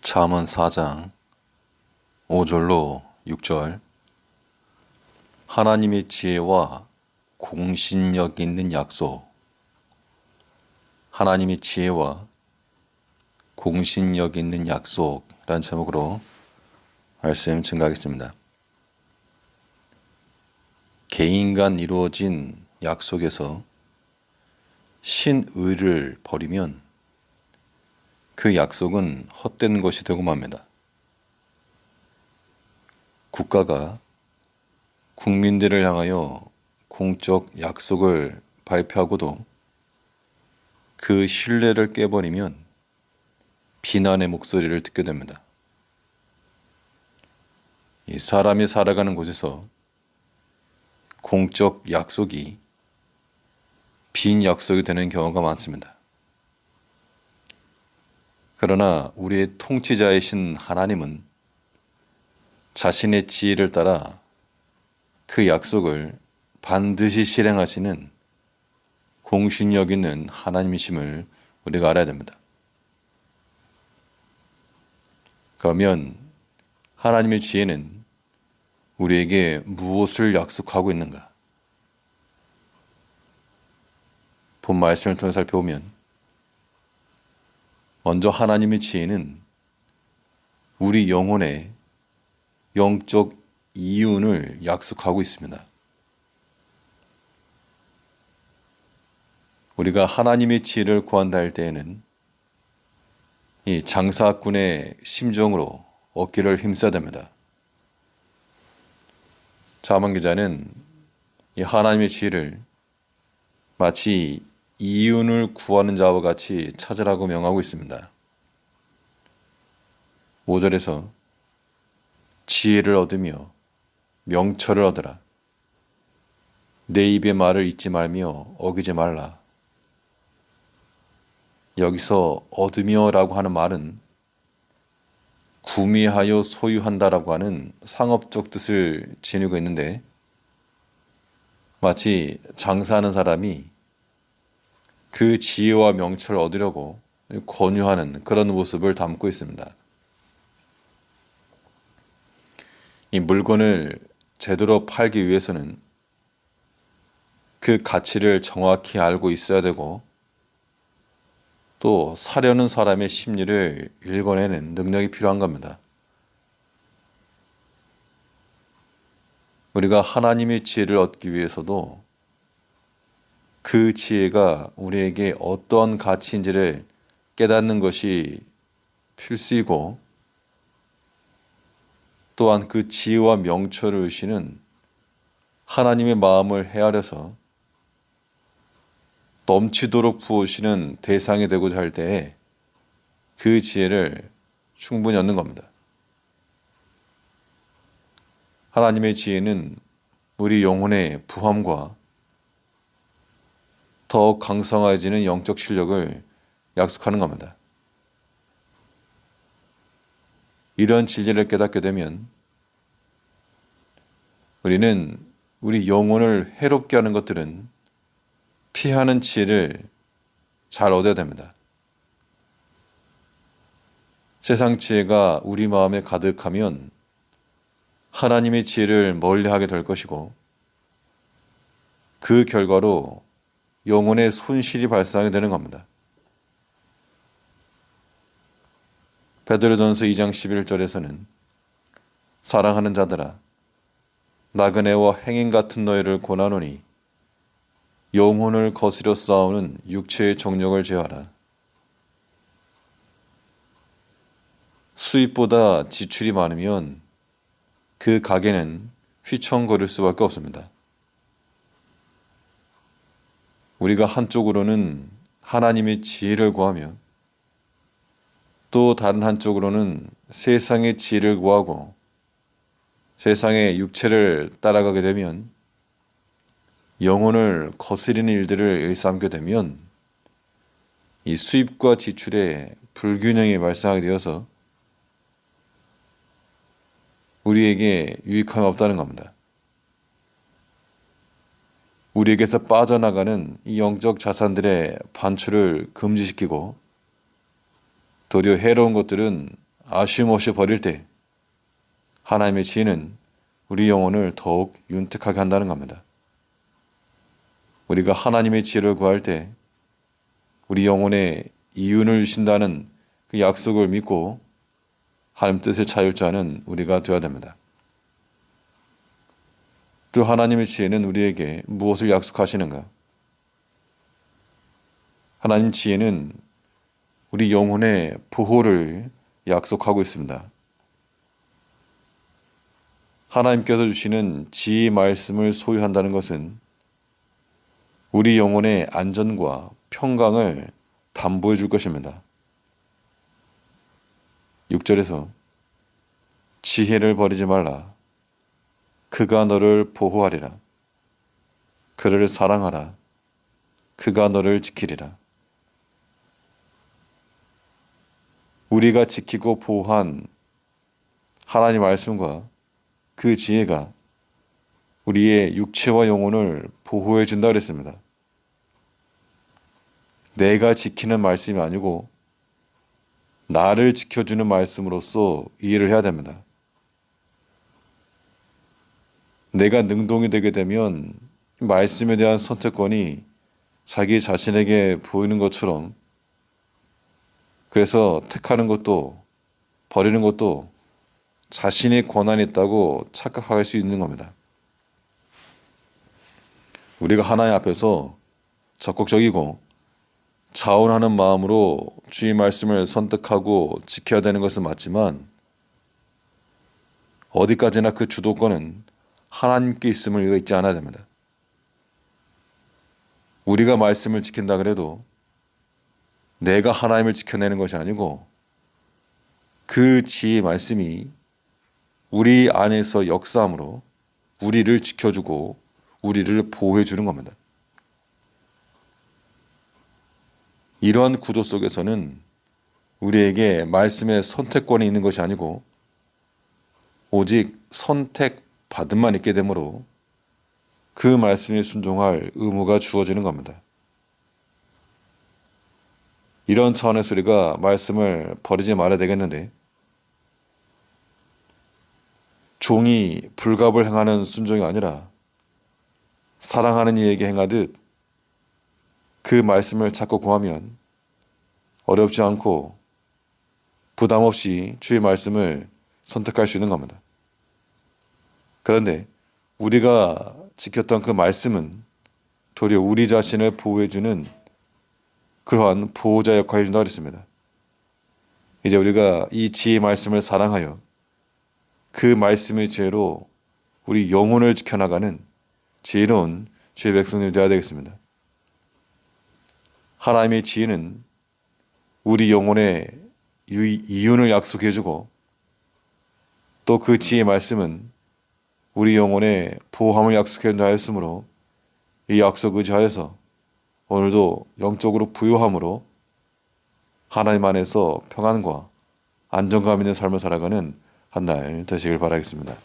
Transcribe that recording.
잠언 4장 5절로 6절. 하나님의 지혜와 공신력 있는 약속. 하나님의 지혜와 공신력 있는 약속이라는 제목으로 말씀 증가하겠습니다. 개인 간 이루어진 약속에서 신의를 버리면 그 약속은 헛된 것이 되고 맙니다. 국가가 국민들을 향하여 공적 약속을 발표하고도 그 신뢰를 깨버리면 비난의 목소리를 듣게 됩니다. 이 사람이 살아가는 곳에서 공적 약속이 빈 약속이 되는 경우가 많습니다. 그러나 우리의 통치자이신 하나님은 자신의 지혜를 따라 그 약속을 반드시 실행하시는 공신력 있는 하나님이심을 우리가 알아야 됩니다. 그러면 하나님의 지혜는 우리에게 무엇을 약속하고 있는가? 본 말씀을 통해 살펴보면 먼저 하나님의 지혜는 우리 영혼의 영적 이윤을 약속하고 있습니다. 우리가 하나님의 지혜를 구한다 할 때에는 이 장사꾼의 심정으로 얻기를 힘써야 됩니다. 잠언 기자는 이 하나님의 지혜를 마치 이윤을 구하는 자와 같이 찾으라고 명하고 있습니다. 5절에서 지혜를 얻으며 명철을 얻으라. 내 입의 말을 잊지 말며 어기지 말라. 여기서 얻으며 라고 하는 말은 구매하여 소유한다라고 하는 상업적 뜻을 지니고 있는데 마치 장사하는 사람이 그 지혜와 명철을 얻으려고 권유하는 그런 모습을 담고 있습니다. 이 물건을 제대로 팔기 위해서는 그 가치를 정확히 알고 있어야 되고 또 사려는 사람의 심리를 읽어내는 능력이 필요한 겁니다. 우리가 하나님의 지혜를 얻기 위해서도 그 지혜가 우리에게 어떤 가치인지를 깨닫는 것이 필수이고 또한 그 지혜와 명철을 의시는 하나님의 마음을 헤아려서 넘치도록 부으시는 대상이 되고자 할 때에 그 지혜를 충분히 얻는 겁니다. 하나님의 지혜는 우리 영혼의 부함과 더욱 강성해지는 영적 실력을 약속하는 겁니다. 이런 진리를 깨닫게 되면 우리는 우리 영혼을 해롭게 하는 것들은 피하는 지혜를 잘 얻어야 됩니다. 세상 지혜가 우리 마음에 가득하면 하나님의 지혜를 멀리하게 될 것이고 그 결과로 영혼의 손실이 발생하게 되는 겁니다. 베드로전서 2장 11절에서는 사랑하는 자들아 나그네와 행인 같은 너희를 권하노니 영혼을 거스려 싸우는 육체의 정욕을 제하라. 수입보다 지출이 많으면 그 가게는 휘청거릴 수밖에 없습니다. 우리가 한쪽으로는 하나님의 지혜를 구하며 또 다른 한쪽으로는 세상의 지혜를 구하고 세상의 육체를 따라가게 되면 영혼을 거스리는 일들을 일삼게 되면 이 수입과 지출의 불균형이 발생하게 되어서 우리에게 유익함이 없다는 겁니다. 우리에게서 빠져나가는 이 영적 자산들의 반출을 금지시키고 도리어 해로운 것들은 아쉬움 없이 버릴 때 하나님의 지혜는 우리 영혼을 더욱 윤택하게 한다는 겁니다. 우리가 하나님의 지혜를 구할 때 우리 영혼에 이윤을 주신다는 그 약속을 믿고 하나님 뜻을 찾을 자는 우리가 되어야 됩니다. 또 하나님의 지혜는 우리에게 무엇을 약속하시는가? 하나님 지혜는 우리 영혼의 보호를 약속하고 있습니다. 하나님께서 주시는 지혜의 말씀을 소유한다는 것은 우리 영혼의 안전과 평강을 담보해 줄 것입니다. 6절에서 지혜를 버리지 말라. 그가 너를 보호하리라. 그를 사랑하라. 그가 너를 지키리라. 우리가 지키고 보호한 하나님 말씀과 그 지혜가 우리의 육체와 영혼을 보호해 준다 그랬습니다. 내가 지키는 말씀이 아니고 나를 지켜주는 말씀으로서 이해를 해야 됩니다. 내가 능동이 되게 되면 말씀에 대한 선택권이 자기 자신에게 보이는 것처럼, 그래서 택하는 것도 버리는 것도 자신의 권한이 있다고 착각할 수 있는 겁니다. 우리가 하나님 앞에서 적극적이고 자원하는 마음으로 주의 말씀을 선택하고 지켜야 되는 것은 맞지만 어디까지나 그 주도권은 하나님께 있음을 잊지 않아야 됩니다. 우리가 말씀을 지킨다 그래도 내가 하나님을 지켜내는 것이 아니고 그 지혜의 말씀이 우리 안에서 역사함으로 우리를 지켜주고 우리를 보호해 주는 겁니다. 이러한 구조 속에서는 우리에게 말씀의 선택권이 있는 것이 아니고 오직 선택받은 만 있게 되므로 그 말씀에 순종할 의무가 주어지는 겁니다. 이런 차원에서 우리가 말씀을 버리지 말아야 되겠는데, 종이 불갑을 행하는 순종이 아니라 사랑하는 이에게 행하듯 그 말씀을 찾고 구하면 어렵지 않고 부담 없이 주의 말씀을 선택할 수 있는 겁니다. 그런데 우리가 지켰던 그 말씀은 도리어 우리 자신을 보호해주는 그러한 보호자 역할을 해준다고 했습니다. 이제 우리가 이 지혜의 말씀을 사랑하여 그 말씀의 지혜로 우리 영혼을 지켜나가는 지혜로운 주의 백성들이 되어야 되겠습니다. 하나님의 지혜는 우리 영혼의 이윤을 약속해주고 또 그 지혜의 말씀은 우리 영혼의 보호함을 약속해준다 하였으므로 이 약속 의지하여서 오늘도 영적으로 부유함으로 하나님 안에서 평안과 안정감 있는 삶을 살아가는 한 날 되시길 바라겠습니다.